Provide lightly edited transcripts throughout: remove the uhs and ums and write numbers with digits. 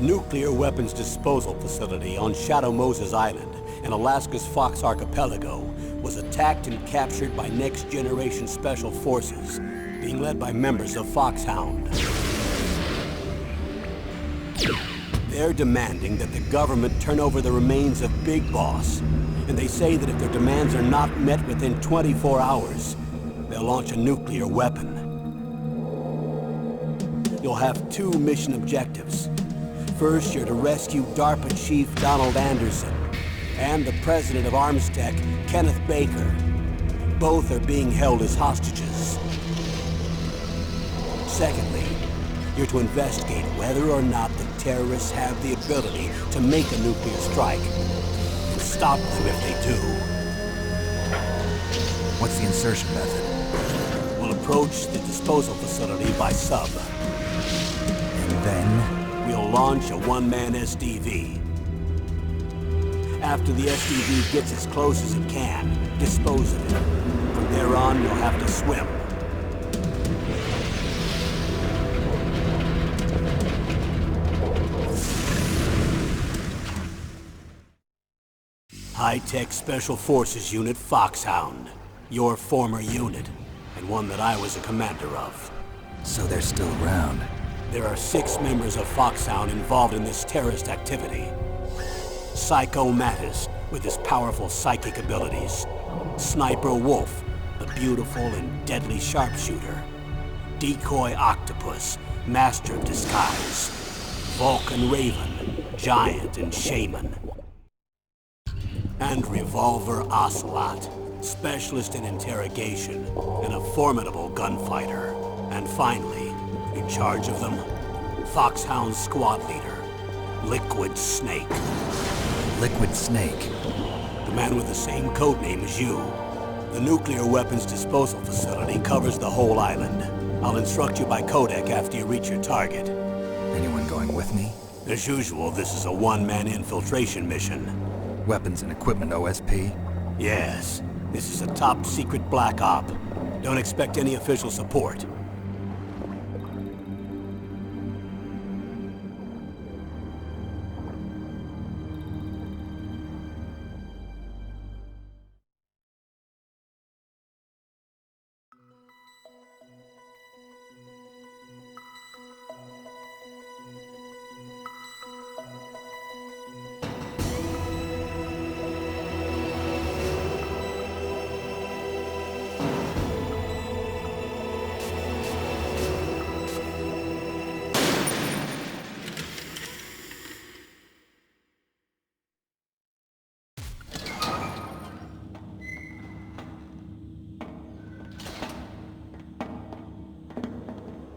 nuclear weapons disposal facility on Shadow Moses Island in Alaska's Fox Archipelago was attacked and captured by Next Generation Special Forces, being led by members of Foxhound. They're demanding that the government turn over the remains of Big Boss, and they say that if their demands are not met within 24 hours, they'll launch a nuclear weapon. You'll have two mission objectives. First, you're to rescue DARPA Chief Donald Anderson and the president of Armstech, Kenneth Baker. Both are being held as hostages. Secondly, you're to investigate whether or not the terrorists have the ability to make a nuclear strike and stop them if they do. What's the insertion method? We'll approach the disposal facility by sub. And then? We'll launch a one-man SDV. After the SDV gets as close as it can, dispose of it. From there on, you'll have to swim. High-Tech Special Forces Unit Foxhound. Your former unit, and one that I was a commander of. So they're still around. There are 6 members of Foxhound involved in this terrorist activity. Psycho Mattis, with his powerful psychic abilities. Sniper Wolf, the beautiful and deadly sharpshooter. Decoy Octopus, master of disguise. Vulcan Raven, giant and shaman. And Revolver Ocelot, specialist in interrogation and a formidable gunfighter. And finally, in charge of them, Foxhound's squad leader, Liquid Snake. Liquid Snake? The man with the same codename as you. The nuclear weapons disposal facility covers the whole island. I'll instruct you by codec after you reach your target. Anyone going with me? As usual, this is a one-man infiltration mission. Weapons and equipment OSP? Yes. This is a top-secret black op. Don't expect any official support.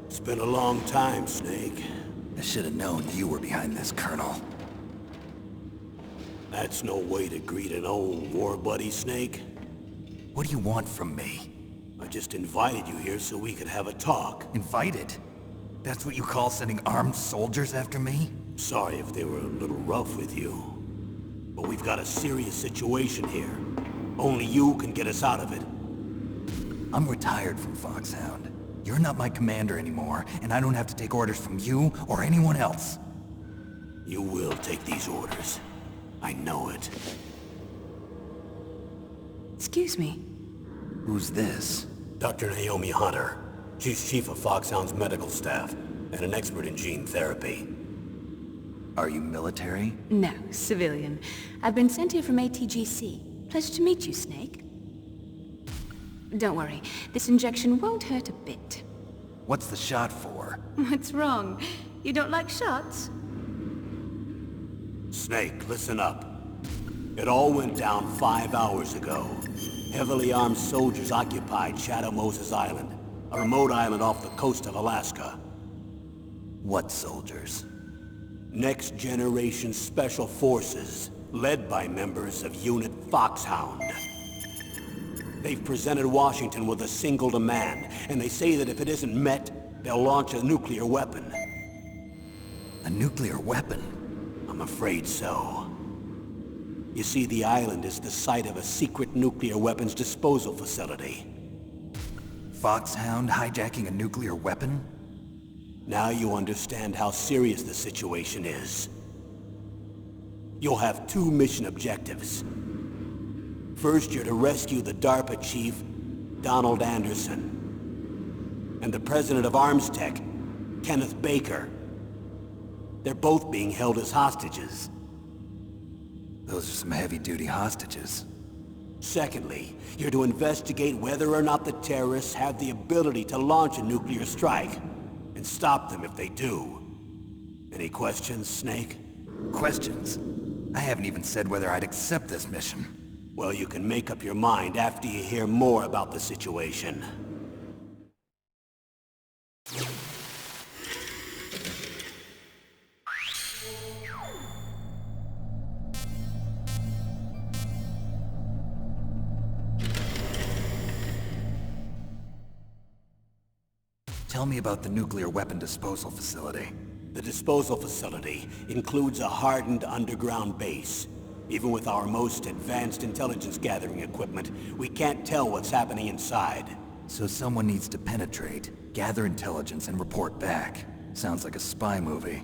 It's been a long time, Snake. I should have known you were behind this, Colonel. That's no way to greet an old war buddy, Snake. What do you want from me? I just invited you here so we could have a talk. Invited? That's what you call sending armed soldiers after me? Sorry if they were a little rough with you. But we've got a serious situation here. Only you can get us out of it. I'm retired from Foxhound. You're not my commander anymore, and I don't have to take orders from you or anyone else. You will take these orders. I know it. Excuse me. Who's this? Dr. Naomi Hunter. She's chief of Foxhound's medical staff, and an expert in gene therapy. Are you military? No, civilian. I've been sent here from ATGC. Pleasure to meet you, Snake. Don't worry, this injection won't hurt a bit. What's the shot for? What's wrong? You don't like shots? Snake, listen up. It all went down 5 hours ago. Heavily armed soldiers occupied Shadow Moses Island, a remote island off the coast of Alaska. What soldiers? Next Generation Special Forces, led by members of Unit Foxhound. They've presented Washington with a single demand, and they say that if it isn't met, they'll launch a nuclear weapon. A nuclear weapon? I'm afraid so. You see, the island is the site of a secret nuclear weapons disposal facility. Foxhound hijacking a nuclear weapon? Now you understand how serious the situation is. You'll have two mission objectives. First, you're to rescue the DARPA chief, Donald Anderson, and the president of Armstech, Kenneth Baker. They're both being held as hostages. Those are some heavy-duty hostages. Secondly, you're to investigate whether or not the terrorists have the ability to launch a nuclear strike, and stop them if they do. Any questions, Snake? Questions? I haven't even said whether I'd accept this mission. Well, you can make up your mind after you hear more about the situation. Tell me about the nuclear weapon disposal facility. The disposal facility includes a hardened underground base. Even with our most advanced intelligence gathering equipment, we can't tell what's happening inside. So someone needs to penetrate, gather intelligence, and report back. Sounds like a spy movie.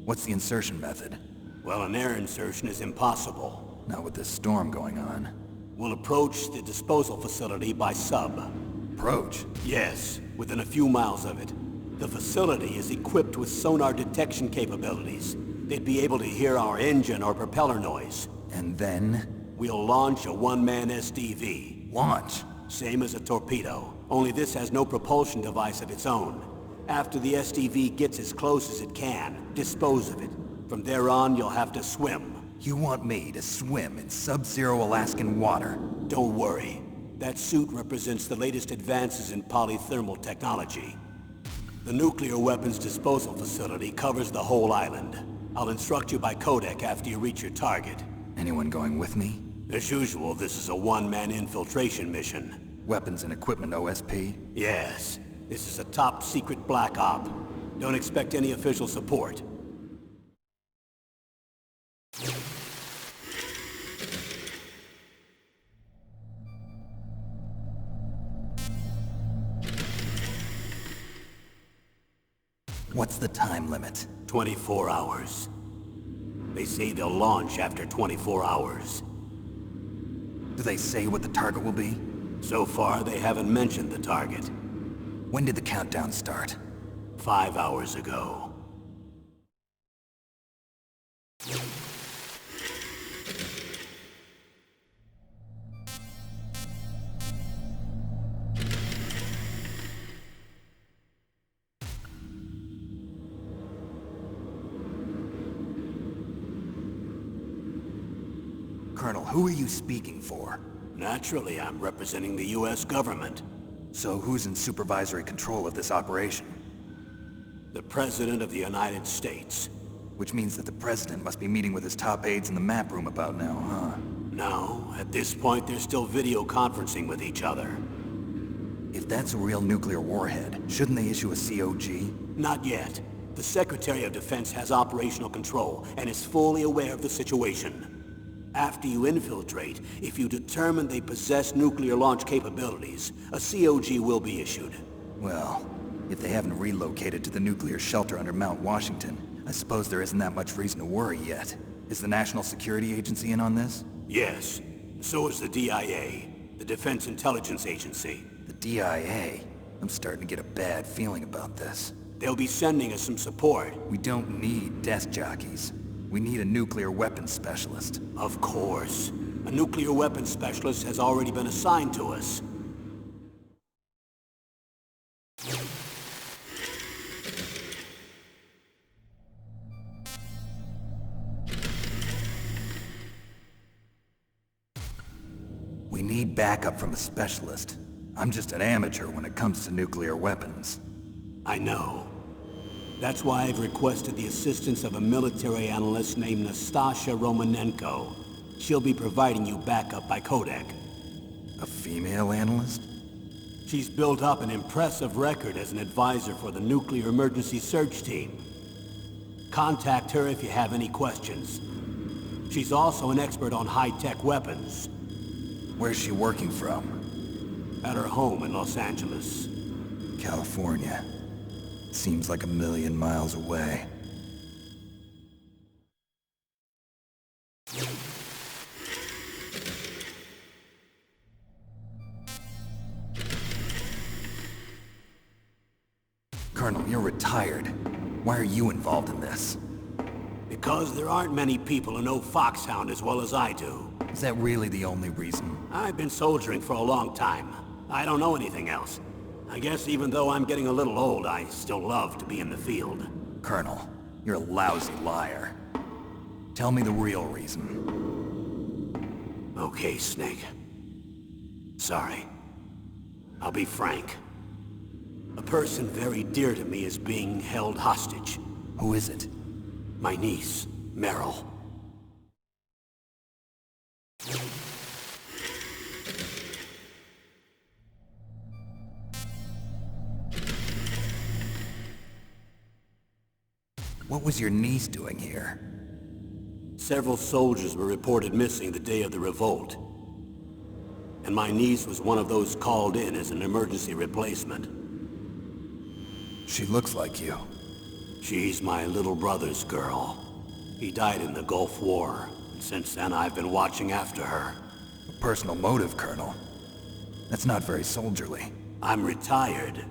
What's the insertion method? Well, an air insertion is impossible. Not with this storm going on. We'll approach the disposal facility by sub. Approach? Yes, within a few miles of it. The facility is equipped with sonar detection capabilities. They'd be able to hear our engine or propeller noise. And then? We'll launch a one-man SDV. Launch? Same as a torpedo, only this has no propulsion device of its own. After the SDV gets as close as it can, dispose of it. From there on, you'll have to swim. You want me to swim in sub-zero Alaskan water? Don't worry. That suit represents the latest advances in polythermal technology. The nuclear weapons disposal facility covers the whole island. I'll instruct you by codec after you reach your target. Anyone going with me? As usual, this is a one-man infiltration mission. Weapons and equipment OSP? Yes. This is a top-secret black op. Don't expect any official support. What's the time limit? 24 hours. They say they'll launch after 24 hours. Do they say what the target will be? So far, they haven't mentioned the target. When did the countdown start? 5 hours ago. Colonel, who are you speaking for? Naturally, I'm representing the U.S. government. So who's in supervisory control of this operation? The President of the United States. Which means that the President must be meeting with his top aides in the map room about now, huh? No, at this point they're still video conferencing with each other. If that's a real nuclear warhead, shouldn't they issue a COG? Not yet. The Secretary of Defense has operational control and is fully aware of the situation. After you infiltrate, if you determine they possess nuclear launch capabilities, a COG will be issued. Well, if they haven't relocated to the nuclear shelter under Mount Washington, I suppose there isn't that much reason to worry yet. Is the National Security Agency in on this? Yes. So is the DIA, the Defense Intelligence Agency. The DIA? I'm starting to get a bad feeling about this. They'll be sending us some support. We don't need desk jockeys. We need a nuclear weapons specialist. Of course. A nuclear weapons specialist has already been assigned to us. We need backup from a specialist. I'm just an amateur when it comes to nuclear weapons. I know. That's why I've requested the assistance of a military analyst named Nastasha Romanenko. She'll be providing you backup by codec. A female analyst? She's built up an impressive record as an advisor for the Nuclear Emergency Search Team. Contact her if you have any questions. She's also an expert on high-tech weapons. Where's she working from? At her home in Los Angeles. California. seems like a million miles away. Colonel, you're retired. Why are you involved in this? Because there aren't many people who know Foxhound as well as I do. Is that really the only reason? I've been soldiering for a long time. I don't know anything else. I guess even though I'm getting a little old, I still love to be in the field. Colonel, you're a lousy liar. Tell me the real reason. Okay, Snake. Sorry. I'll be frank. A person very dear to me is being held hostage. Who is it? My niece, Meryl. What was your niece doing here? Several soldiers were reported missing the day of the revolt. And my niece was one of those called in as an emergency replacement. She looks like you. She's my little brother's girl. He died in the Gulf War, and since then I've been watching after her. A personal motive, Colonel. That's not very soldierly. I'm retired.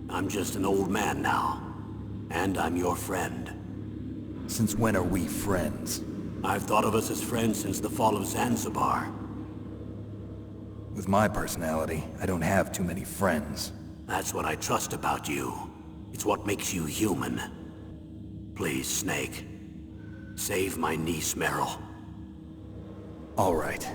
I'm just an old man now. And I'm your friend. Since when are we friends? I've thought of us as friends since the fall of Zanzibar. With my personality, I don't have too many friends. That's what I trust about you. It's what makes you human. Please, Snake. Save my niece, Meryl. All right.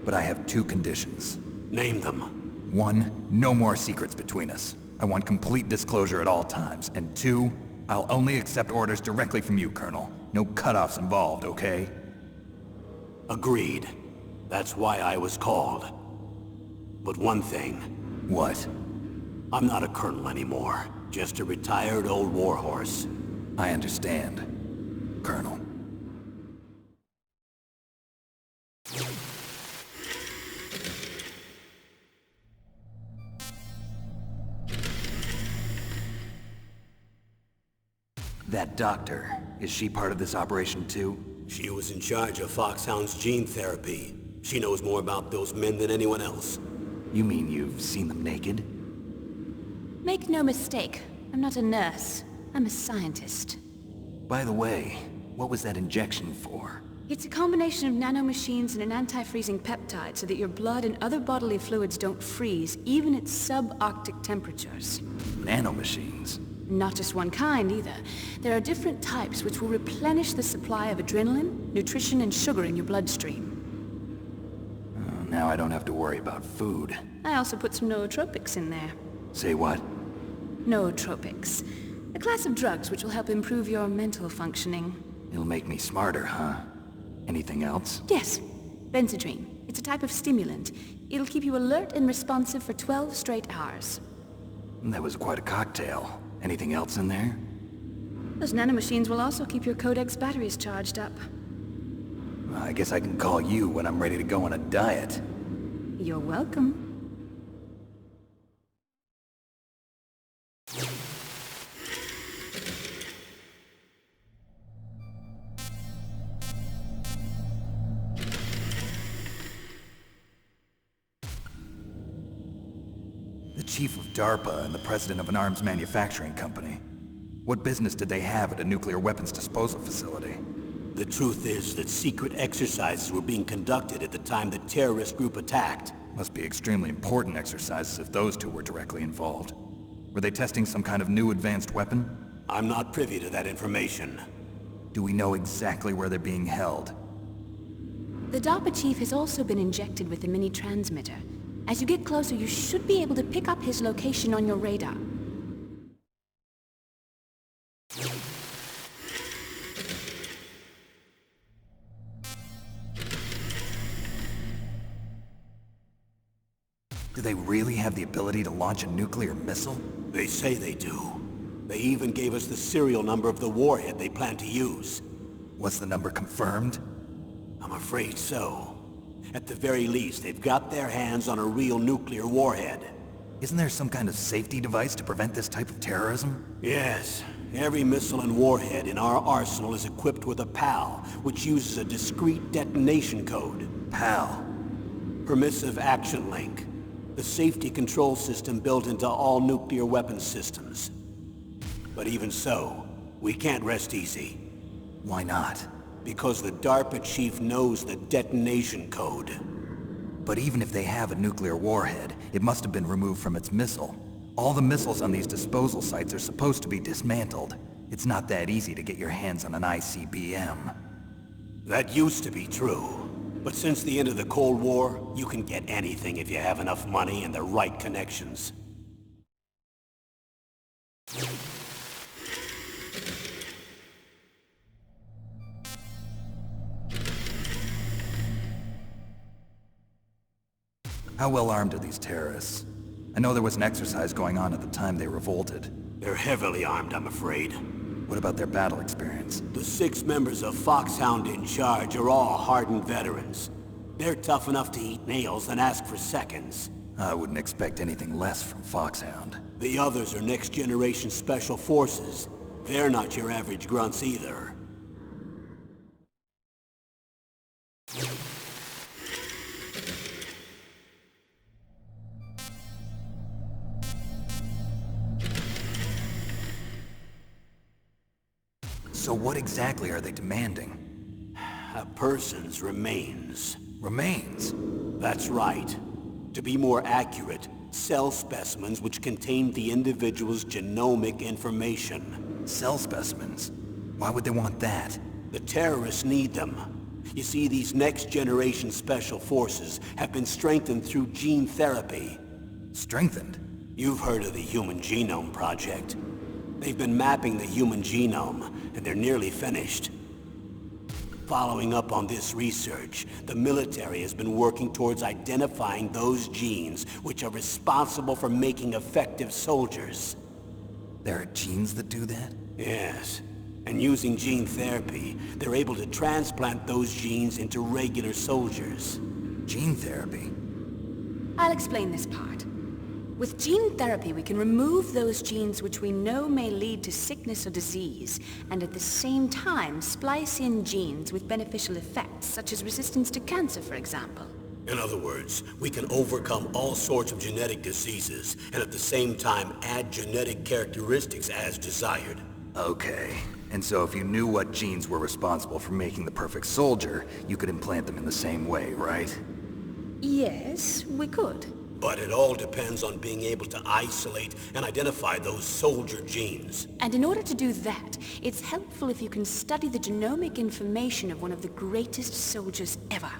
But I have two conditions. Name them. 1, no more secrets between us. I want complete disclosure at all times. And 2, I'll only accept orders directly from you, Colonel. No cutoffs involved, okay? Agreed. That's why I was called. But one thing. What? I'm not a colonel anymore. Just a retired old warhorse. I understand, Colonel. That doctor, is she part of this operation too? She was in charge of Foxhound's gene therapy. She knows more about those men than anyone else. You mean you've seen them naked? Make no mistake, I'm not a nurse. I'm a scientist. By the way, what was that injection for? It's a combination of nanomachines and an anti-freezing peptide so that your blood and other bodily fluids don't freeze, even at subarctic temperatures. Nanomachines? Not just one kind, either. There are different types which will replenish the supply of adrenaline, nutrition, and sugar in your bloodstream. Now I don't have to worry about food. I also put some nootropics in there. Say what? Nootropics. A class of drugs which will help improve your mental functioning. It'll make me smarter, huh? Anything else? Yes. Benzedrine. It's a type of stimulant. It'll keep you alert and responsive for 12 straight hours. That was quite a cocktail. Anything else in there? Those nanomachines will also keep your Codex batteries charged up. I guess I can call you when I'm ready to go on a diet. You're welcome. The chief of DARPA and the president of an arms manufacturing company. What business did they have at a nuclear weapons disposal facility? The truth is that secret exercises were being conducted at the time the terrorist group attacked. Must be extremely important exercises if those two were directly involved. Were they testing some kind of new advanced weapon? I'm not privy to that information. Do we know exactly where they're being held? The DARPA chief has also been injected with a mini-transmitter. As you get closer, you should be able to pick up his location on your radar. Do they really have the ability to launch a nuclear missile? They say they do. They even gave us the serial number of the warhead they plan to use. Was the number confirmed? I'm afraid so. At the very least, they've got their hands on a real nuclear warhead. Isn't there some kind of safety device to prevent this type of terrorism? Yes. Every missile and warhead in our arsenal is equipped with a PAL, which uses a discrete detonation code. PAL. Permissive Action Link. The safety control system built into all nuclear weapons systems. But even so, we can't rest easy. Why not? Because the DARPA chief knows the detonation code. But even if they have a nuclear warhead, it must have been removed from its missile. All the missiles on these disposal sites are supposed to be dismantled. It's not that easy to get your hands on an ICBM. That used to be true. But since the end of the Cold War, you can get anything if you have enough money and the right connections. How well armed are these terrorists? I know there was an exercise going on at the time they revolted. They're heavily armed, I'm afraid. What about their battle experience? The 6 members of Foxhound in charge are all hardened veterans. They're tough enough to eat nails and ask for seconds. I wouldn't expect anything less from Foxhound. The others are next-generation special forces. They're not your average grunts either. So what exactly are they demanding? A person's remains. Remains? That's right. To be more accurate, cell specimens which contain the individual's genomic information. Cell specimens? Why would they want that? The terrorists need them. You see, these next-generation special forces have been strengthened through gene therapy. Strengthened? You've heard of the Human Genome Project. They've been mapping the human genome, and they're nearly finished. Following up on this research, the military has been working towards identifying those genes which are responsible for making effective soldiers. There are genes that do that? Yes. And using gene therapy, they're able to transplant those genes into regular soldiers. Gene therapy? I'll explain this part. With gene therapy, we can remove those genes which we know may lead to sickness or disease, and at the same time splice in genes with beneficial effects, such as resistance to cancer, for example. In other words, we can overcome all sorts of genetic diseases, and at the same time add genetic characteristics as desired. Okay. And so if you knew what genes were responsible for making the perfect soldier, you could implant them in the same way, right? Yes, we could. But it all depends on being able to isolate and identify those soldier genes. And in order to do that, it's helpful if you can study the genomic information of one of the greatest soldiers ever.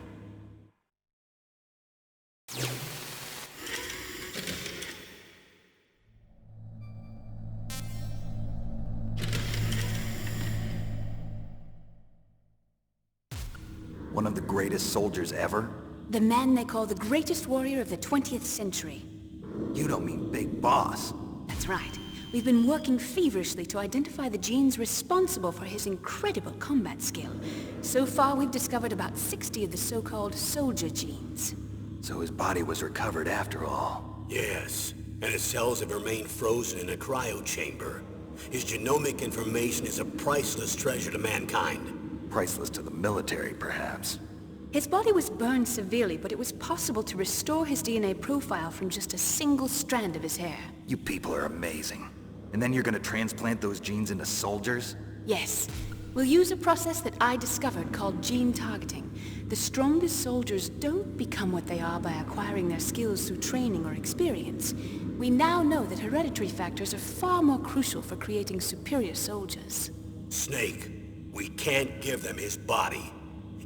One of the greatest soldiers ever? The man they call the greatest warrior of the 20th century. You don't mean Big Boss. That's right. We've been working feverishly to identify the genes responsible for his incredible combat skill. So far, we've discovered about 60 of the so-called soldier genes. So his body was recovered after all. Yes, and his cells have remained frozen in a cryo chamber. His genomic information is a priceless treasure to mankind. Priceless to the military, perhaps. His body was burned severely, but it was possible to restore his DNA profile from just a single strand of his hair. You people are amazing. And then you're gonna transplant those genes into soldiers? Yes. We'll use a process that I discovered called gene targeting. The strongest soldiers don't become what they are by acquiring their skills through training or experience. We now know that hereditary factors are far more crucial for creating superior soldiers. Snake, we can't give them his body.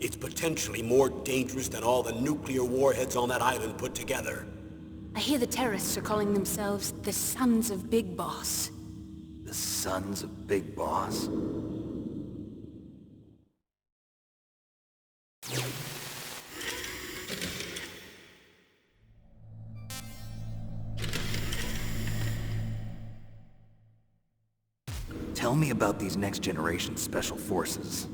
It's potentially more dangerous than all the nuclear warheads on that island put together. I hear the terrorists are calling themselves the Sons of Big Boss. The Sons of Big Boss? Tell me about these next-generation special forces.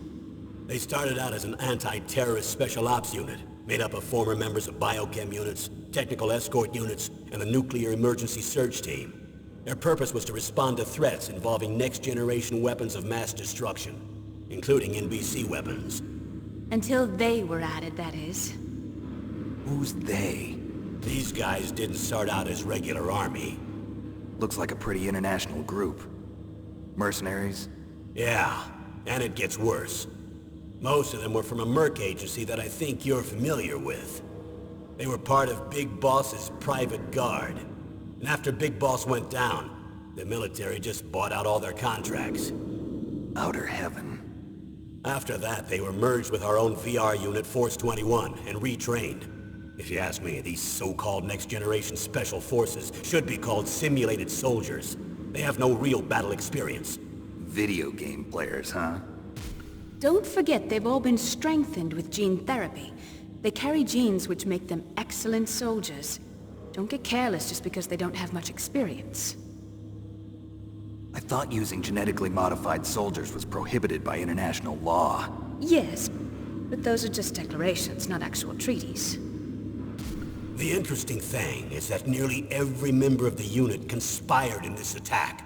They started out as an anti-terrorist special ops unit. made up of former members of biochem units, technical escort units, and the nuclear emergency search team. Their purpose was to respond to threats involving next-generation weapons of mass destruction, including NBC weapons. Until they were added, that is. Who's they? These guys didn't start out as regular army. Looks like a pretty international group. Mercenaries? Yeah, and it gets worse. Most of them were from a merc agency that I think you're familiar with. They were part of Big Boss's private guard. And after Big Boss went down, the military just bought out all their contracts. Outer heaven. After that, they were merged with our own VR unit, Force 21, and retrained. If you ask me, these so-called next-generation special forces should be called simulated soldiers. They have no real battle experience. Video game players, huh? Don't forget they've all been strengthened with gene therapy. They carry genes which make them excellent soldiers. Don't get careless just because they don't have much experience. I thought using genetically modified soldiers was prohibited by international law. Yes, but those are just declarations, not actual treaties. The interesting thing is that nearly every member of the unit conspired in this attack.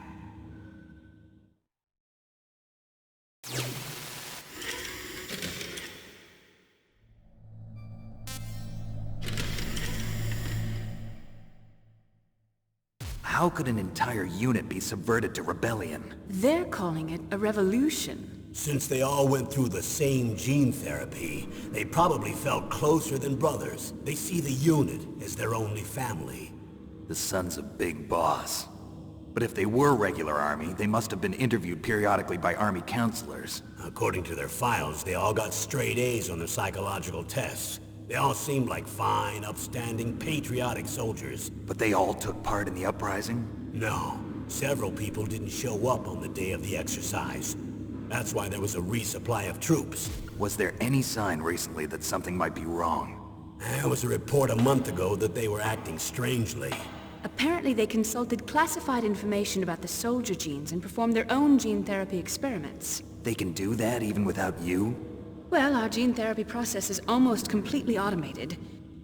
How could an entire unit be subverted to rebellion? They're calling it a revolution. Since they all went through the same gene therapy, they probably felt closer than brothers. They see the unit as their only family. The sons of Big Boss. But if they were regular army, they must have been interviewed periodically by army counselors. According to their files, they all got straight A's on their psychological tests. They all seemed like fine, upstanding, patriotic soldiers. But they all took part in the uprising? No, several people didn't show up on the day of the exercise. That's why there was a resupply of troops. Was there any sign recently that something might be wrong? There was a report a month ago that they were acting strangely. Apparently they consulted classified information about the soldier genes and performed their own gene therapy experiments. They can do that even without you? Well, our gene therapy process is almost completely automated.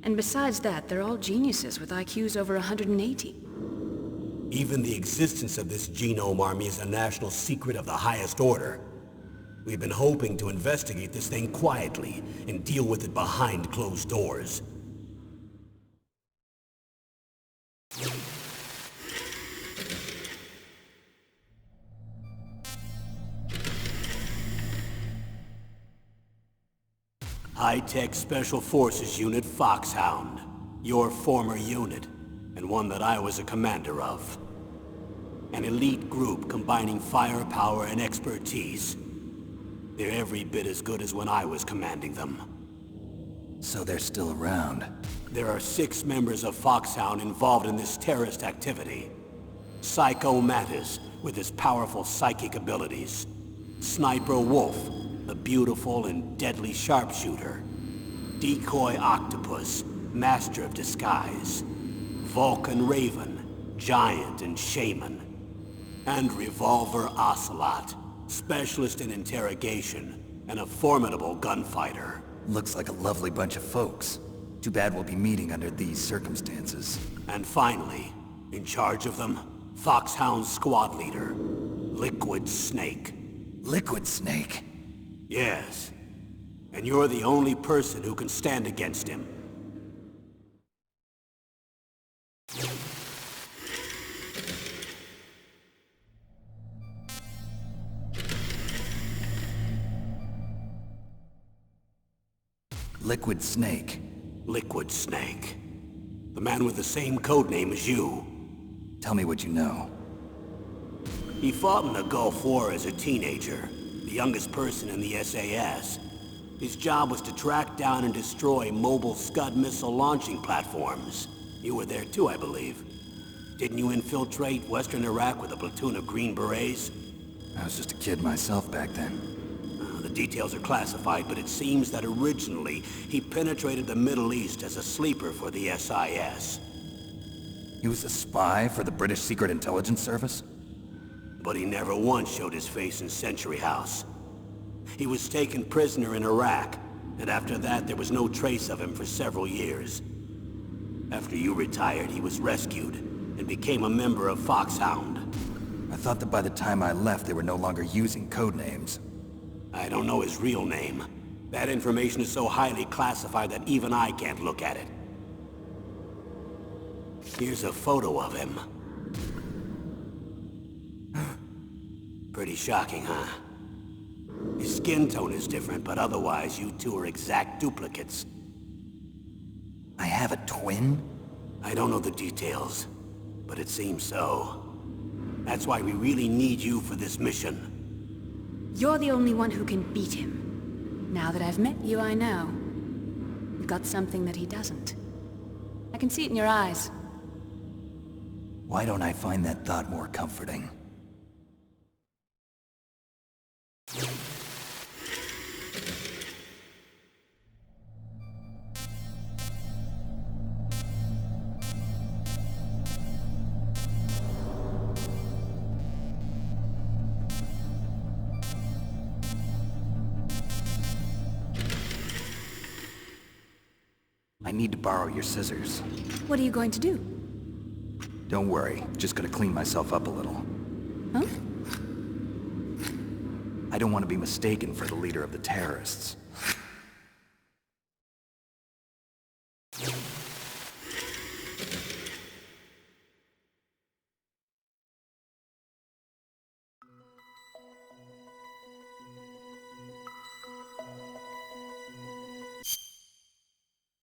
And besides that, they're all geniuses with IQs over 180. Even the existence of this genome army is a national secret of the highest order. We've been hoping to investigate this thing quietly and deal with it behind closed doors. High-Tech Special Forces Unit Foxhound. Your former unit, and one that I was a commander of. An elite group combining firepower and expertise. They're every bit as good as when I was commanding them. So they're still around. There are 6 members of Foxhound involved in this terrorist activity. Psycho Mantis, with his powerful psychic abilities. Sniper Wolf, the beautiful and deadly sharpshooter. Decoy Octopus, master of disguise. Vulcan Raven, giant and shaman. And Revolver Ocelot, specialist in interrogation and a formidable gunfighter. Looks like a lovely bunch of folks. Too bad we'll be meeting under these circumstances. And finally, in charge of them, Foxhound's squad leader, Liquid Snake. Liquid Snake? Yes. And you're the only person who can stand against him. Liquid Snake. Liquid Snake. The man with the same codename as you. Tell me what you know. He fought in the Gulf War as a teenager, the youngest person in the SAS. His job was to track down and destroy mobile Scud missile launching platforms. You were there too, I believe. Didn't you infiltrate Western Iraq with a platoon of Green Berets? I was just a kid myself back then. The details are classified, but it seems that originally he penetrated the Middle East as a sleeper for the SIS. He was a spy for the British Secret Intelligence Service? But he never once showed his face in Century House. He was taken prisoner in Iraq, And after that, there was no trace of him for several years. After you retired, he was rescued and became a member of Foxhound. I thought that by the time I left, they were no longer using code names. I don't know his real name. That information is so highly classified that even I can't look at it. Here's a photo of him. Pretty shocking, huh? His skin tone is different, but otherwise you two are exact duplicates. I have a twin? I don't know the details, but it seems so. That's why we really need you for this mission. You're the only one who can beat him. Now that I've met you, I know. You've got something that he doesn't. I can see it in your eyes. Why don't I find that thought more comforting? I need to borrow your scissors. What are you going to do? Don't worry, just gonna clean myself up a little. Huh? I don't want to be mistaken for the leader of the terrorists.